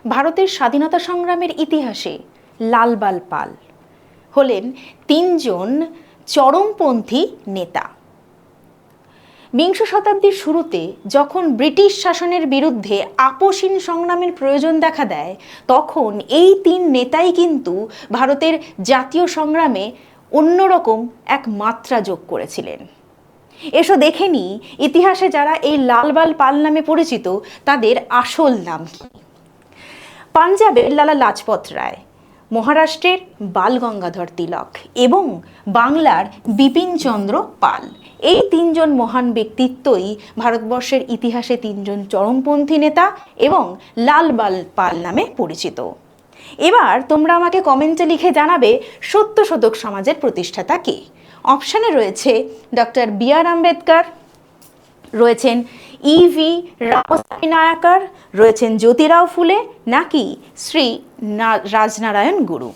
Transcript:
ভারতের স্বাধীনতা সংগ্রামের ইতিহাসে লালবাল পাল হলেন তিনজন চরমপন্থী নেতা। বিংশ শতাব্দীর শুরুতে যখন ব্রিটিশ শাসনের বিরুদ্ধে আপোষহীন সংগ্রামের প্রয়োজন দেখা দেয়, তখন এই তিন নেতাই কিন্তু ভারতের জাতীয় সংগ্রামে অন্যরকম এক মাত্রা যোগ করেছিলেন। এসো দেখে নিই ইতিহাসে যারা এই লালবাল পাল নামে পরিচিত তাদের আসল নাম কি। পাঞ্জাবের লালা লাজপত রায়, মহারাষ্ট্রের বাল গঙ্গাধর তিলক এবং বাংলার বিপিনচন্দ্র পাল, এই তিনজন মহান ব্যক্তিত্বই ভারতবর্ষের ইতিহাসে তিনজন চরমপন্থী নেতা এবং লালবাল পাল নামে পরিচিত। এবার তোমরা আমাকে কমেন্টে লিখে জানাবে সত্যশোধক সমাজের প্রতিষ্ঠাতা কে। অপশানে রয়েছে ডক্টর বি.আর. আম্বেদকর, রয়েছেন ই.ভি. রামস্বামী নায়াকার, রয়েছেন জ্যোতিরাও ফুলে, নাকি শ্রী রাজনারায়ণ গুরু।